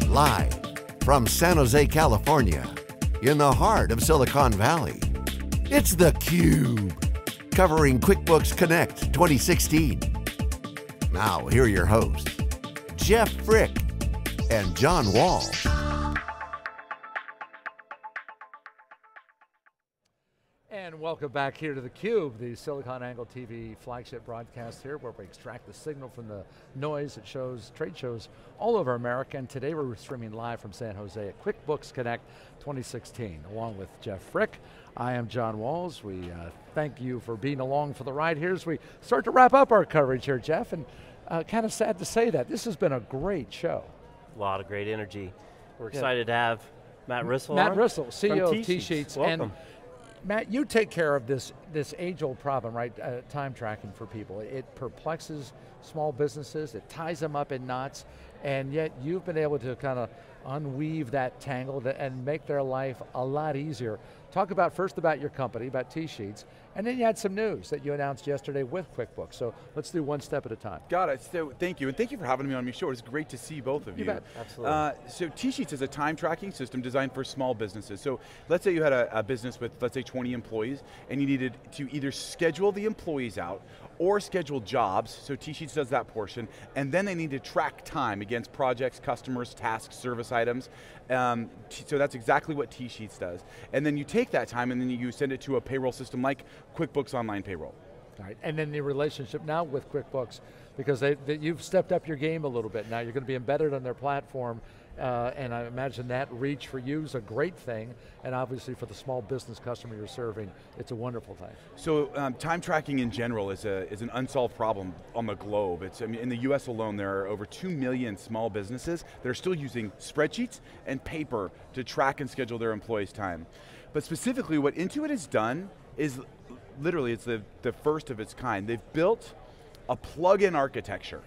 Live from San Jose, California, in the heart of Silicon Valley, it's theCUBE, covering QuickBooks Connect 2016. Now, here are your hosts, Jeff Frick and John Wall. And welcome back here to theCUBE, the SiliconANGLE TV flagship broadcast here, where we extract the signal from the noise that shows trade shows all over America. And today we're streaming live from San Jose at QuickBooks Connect 2016, along with Jeff Frick. I am John Walls. We thank you for being along for the ride here as we start to wrap up our coverage here, Jeff. And kind of sad to say that. This has been a great show. A lot of great energy. We're excited to have Matt Rissell Matt on. Rissell, CEO of TSheets. TSheets. Welcome. And Matt, you take care of this age-old problem, right? Time tracking for people. It perplexes small businesses, it ties them up in knots, and yet you've been able to kind of unweave that tangle and make their life a lot easier. Talk first about your company, about TSheets, and then you had some news that you announced yesterday with QuickBooks. So let's do one step at a time. Got it, so thank you, and thank you for having me on your show. It's great to see both of you. You bet. Absolutely. So TSheets is a time tracking system designed for small businesses. So let's say you had a business with, let's say 20 employees, and you needed to either schedule the employees out or schedule jobs, so TSheets does that portion, and then they need to track time against projects, customers, tasks, service items. So that's exactly what TSheets does. And then you take that time and then you send it to a payroll system like QuickBooks Online Payroll. All right, and then the relationship now with QuickBooks, because you've stepped up your game a little bit. Now you're going to be embedded on their platform, and I imagine that reach for you is a great thing, and obviously for the small business customer you're serving, it's a wonderful thing. So time tracking in general is an unsolved problem on the globe. I mean, in the US alone, there are over 2 million small businesses that are still using spreadsheets and paper to track and schedule their employees' time. But specifically, what Intuit has done is literally, it's the first of its kind. They've built a plug-in architecture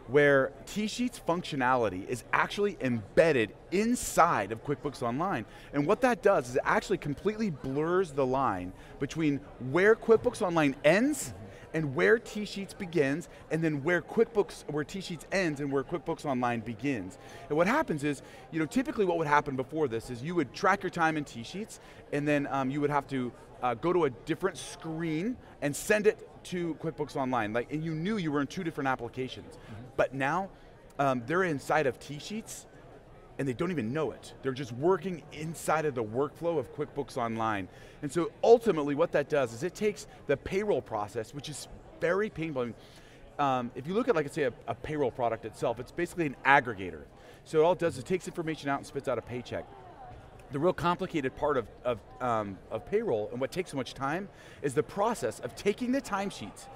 where TSheets functionality is actually embedded inside of QuickBooks Online. And what that does is it actually completely blurs the line between where QuickBooks Online ends and where TSheets begins, and then where TSheets ends and where QuickBooks Online begins. And what happens is, typically what would happen before this is you would track your time in TSheets, and then you would have to go to a different screen and send it to QuickBooks Online, and you knew you were in 2 different applications. But now, they're inside of TSheets, and they don't even know it. They're just working inside of the workflow of QuickBooks Online. And so ultimately what that does is it takes the payroll process, which is very painful. I mean, if you look at, like, say, a payroll product itself, it's basically an aggregator. So all it does is it takes information out and spits out a paycheck. The real complicated part of payroll, and what takes so much time, is the process of taking the timesheets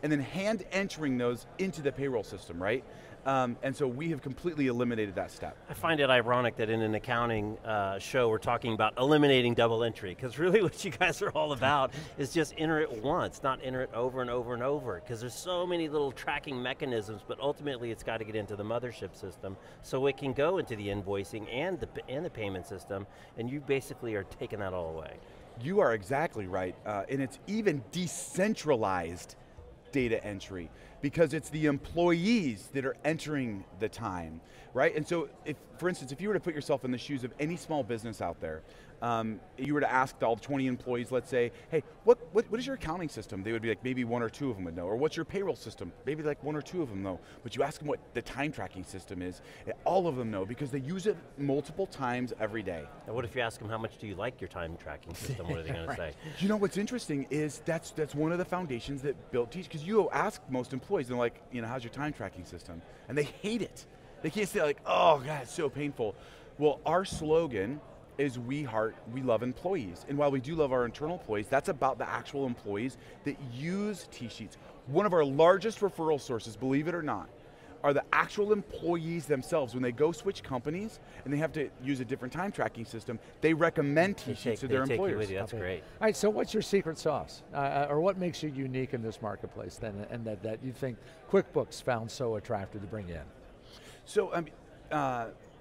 and then hand entering those into the payroll system, right? And so we have completely eliminated that step. I find it ironic that in an accounting show we're talking about eliminating double entry, because really what you guys are all about is just enter it once, not enter it over and over and over, because there's so many little tracking mechanisms, but ultimately it's got to get into the mothership system so it can go into the invoicing and the payment system, and you basically are taking that all away. You are exactly right, and it's even decentralized data entry, because it's the employees that are entering the time, right? And so, for instance, if you were to put yourself in the shoes of any small business out there, you were to ask all 20 employees, let's say, hey, what is your accounting system? They would be like, maybe 1 or 2 of them would know. Or what's your payroll system? Maybe like 1 or 2 of them know. But you ask them what the time tracking system is, and all of them know, because they use it multiple times every day. And what if you ask them, how much do you like your time tracking system? What are they going to say? You know what's interesting is that's one of the foundations that built TSheets, because you ask most employees, they're like, how's your time tracking system? And they hate it. They can't say like, oh God, it's so painful. Well, our slogan is we love employees. And while we do love our internal employees, that's about the actual employees that use TSheets. One of our largest referral sources, believe it or not, are the actual employees themselves. When they go switch companies and they have to use a different time tracking system, they recommend TSheets to their employers. That's great. All right, so what's your secret sauce? Or what makes you unique in this marketplace then, and that you think QuickBooks found so attractive to bring in? So,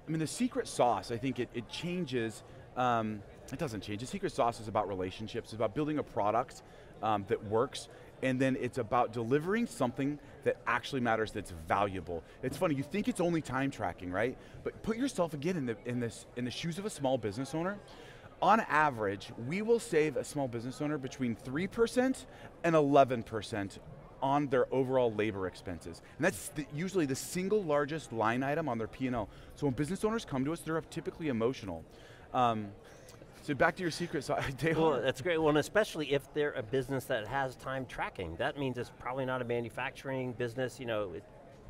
the secret sauce, I think it changes, it doesn't change. The secret sauce is about relationships, it's about building a product that works, and then it's about delivering something that actually matters, that's valuable. It's funny, you think it's only time tracking, right? But put yourself again in the shoes of a small business owner. On average, we will save a small business owner between 3% and 11% on their overall labor expenses. And that's usually the single largest line item on their P&L. So when business owners come to us, they're typically emotional. So back to your secret sauce. Well, that's great. Well, and especially if they're a business that has time tracking. That means it's probably not a manufacturing business.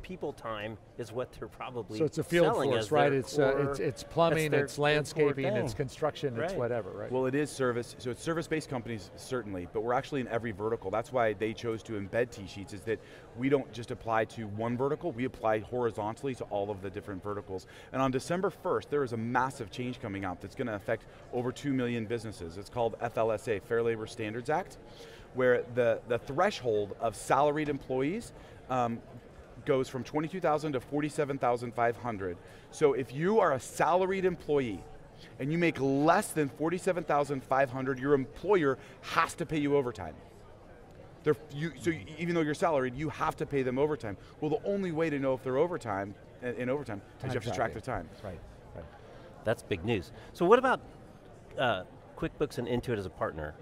People time is what they're probably So it's a field selling force, as right? their It's plumbing, their it's landscaping, core it's thing. construction, it's Right. whatever, right? Well, it is service, so it's service-based companies, certainly, but we're actually in every vertical. That's why they chose to embed TSheets, is that we don't just apply to one vertical, we apply horizontally to all of the different verticals. And on December 1st, there is a massive change coming out that's going to affect over 2 million businesses. It's called FLSA, Fair Labor Standards Act, where the threshold of salaried employees goes from 22,000 to 47,500. So if you are a salaried employee and you make less than 47,500, your employer has to pay you overtime. So even though you're salaried, you have to pay them overtime. Well, the only way to know if they're in overtime is you have to track their time. Right. That's big news. So what about QuickBooks and Intuit as a partner?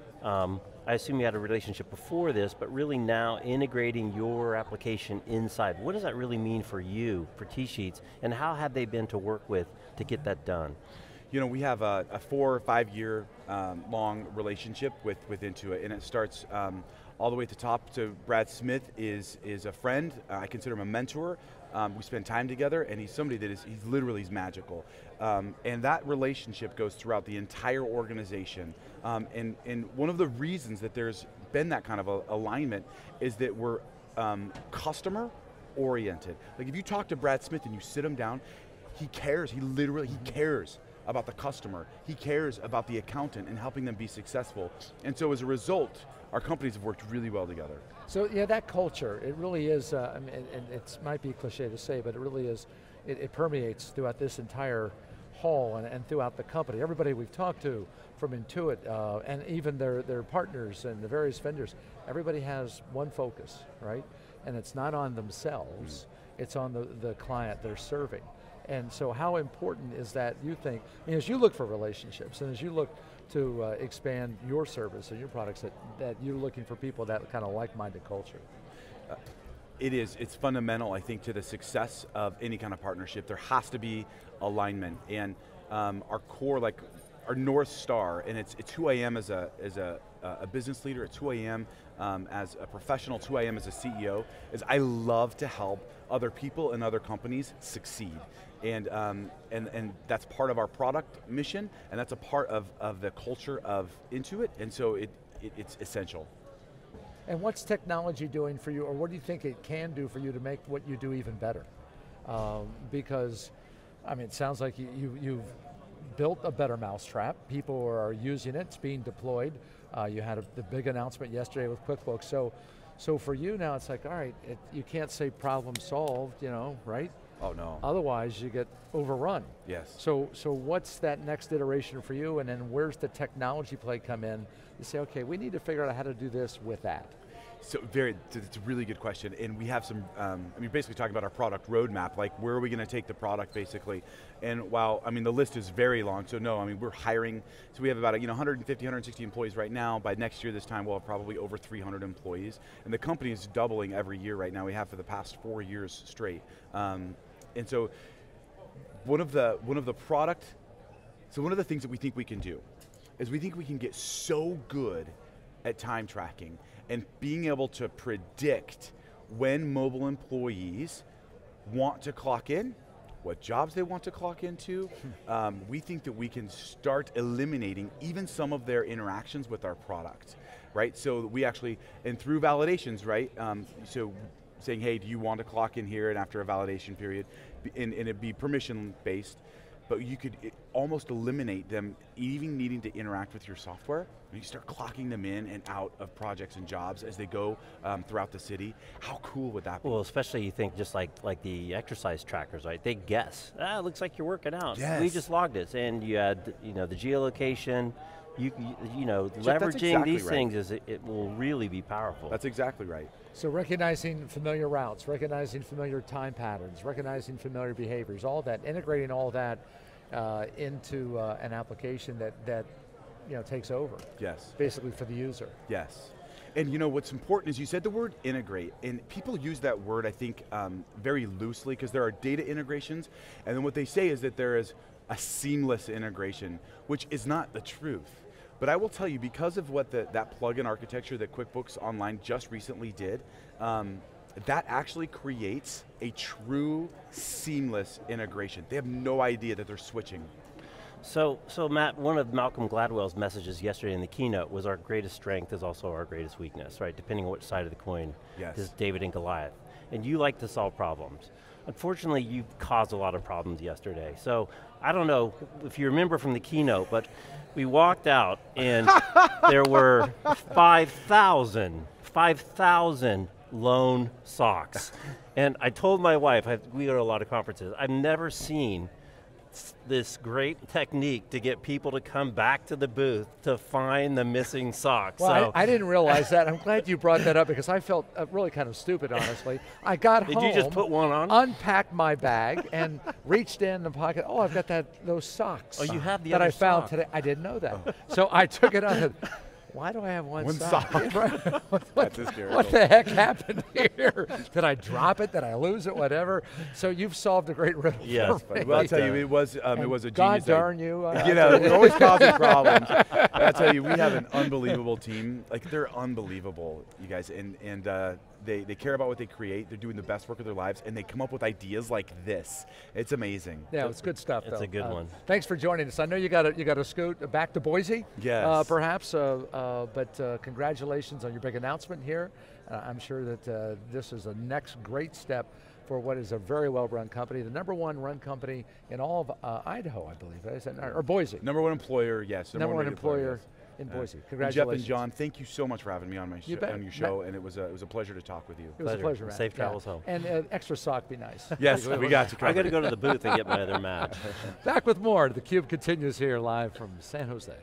I assume you had a relationship before this, but really now integrating your application inside. What does that really mean for you, for TSheets, and how have they been to work with to get that done? We have a 4 or 5 year long relationship with Intuit, and it starts all the way at the top. So Brad Smith is a friend. I consider him a mentor. We spend time together, and he's somebody that he's literally magical. And that relationship goes throughout the entire organization. And one of the reasons that there's been that kind of alignment is that we're customer oriented. Like if you talk to Brad Smith and you sit him down, he cares, he cares about the customer. He cares about the accountant and helping them be successful. And so as a result, our companies have worked really well together. So yeah, that culture, it really is, and it might be cliche to say, but it really is, it permeates throughout this entire hall and throughout the company. Everybody we've talked to from Intuit, and even their partners and the various vendors, everybody has one focus, right? And it's not on themselves, it's on the client they're serving. And so how important is that, you think, as you look for relationships and as you look to expand your service and your products, that you're looking for people that kind of like-minded culture? It's fundamental, I think, to the success of any kind of partnership. There has to be alignment, and our core, like our North Star, and it's who I am as a business leader, it's who I am as a professional, it's who I am as a CEO, is I love to help other people and other companies succeed. And that's part of our product mission, and that's a part of the culture of Intuit, and so it's essential. And what's technology doing for you, or what do you think it can do for you to make what you do even better? Because, I mean, it sounds like you've built a better mousetrap. People are using it, it's being deployed. You had the big announcement yesterday with QuickBooks. So for you now, it's like, all right, you can't say problem solved, right? Oh no. Otherwise you get overrun. Yes. So what's that next iteration for you, and then where's the technology play come in? You say, okay, we need to figure out how to do this with that. So it's a really good question, and we have some, basically talking about our product roadmap, like where are we going to take the product basically, and while, the list is very long, so no, we're hiring, so we have about 150, 160 employees right now. By next year this time we'll have probably over 300 employees, and the company is doubling every year right now. We have for the past 4 years straight, and so one of the things that we think we can do is we think we can get so good at time tracking and being able to predict when mobile employees want to clock in, what jobs they want to clock into. We think that we can start eliminating even some of their interactions with our product, right? So we actually, and through validations, right? So saying, hey, do you want to clock in here, and after a validation period, and it'd be permission based, but you could almost eliminate them even needing to interact with your software. You start clocking them in and out of projects and jobs as they go throughout the city. How cool would that be? Well, especially you think just like the exercise trackers, right? They guess, it looks like you're working out. Yes. We just logged it, and you had the geolocation, you know, That's leveraging exactly these right. things it will really be powerful. That's exactly right. So recognizing familiar routes, recognizing familiar time patterns, recognizing familiar behaviors, all that, integrating all that into an application that takes over. Yes. Basically for the user. Yes. And you know what's important is you said the word integrate, and people use that word, I think, very loosely because there are data integrations, and then what they say is that there is a seamless integration, which is not the truth. But I will tell you, because of what that plugin architecture that QuickBooks Online just recently did, that actually creates a true seamless integration. They have no idea that they're switching. So Matt, one of Malcolm Gladwell's messages yesterday in the keynote was our greatest strength is also our greatest weakness, right? Depending on which side of the coin is David and Goliath. And you like to solve problems. Unfortunately, you caused a lot of problems yesterday. So I don't know if you remember from the keynote, but we walked out and there were 5,000 lone socks. And I told my wife, we go to a lot of conferences, I've never seen this great technique to get people to come back to the booth to find the missing socks. Well, so I didn't realize that. I'm glad you brought that up because I felt really kind of stupid, honestly. I got home. Did you just put one on? Unpacked my bag and reached in the pocket. Oh, I've got those socks. Oh, you have the that other I found sock. today. I didn't know that. So I took it out. Why do I have one sock? What the heck happened here? Did I drop it? Did I lose it? Whatever. So you've solved a great riddle. Yes. for me. Well, I'll tell you, it was a genius. God darn you. We're always causing problems. I'll tell you, we have an unbelievable team. Like, they're unbelievable, you guys, and they care about what they create. They're doing the best work of their lives, and they come up with ideas like this. It's amazing. Yeah, it's good stuff. It's though. a good one. Thanks for joining us. I know you got to scoot back to Boise. Yes. Perhaps, but congratulations on your big announcement here. I'm sure that this is a next great step for what is a very well-run company, the #1 run company in all of Idaho, I believe, is that, or Boise. #1 employer, yes. Number one employer yes. in Boise. And Congratulations. Jeff and John, thank you so much for having me on my on your show, Matt, and it was a pleasure to talk with you. It was a pleasure, Matt. Safe travels home. And extra sock be nice. Yes, we got you covered. I got to go to the booth and get my other match. Back with more. theCUBE continues here live from San Jose.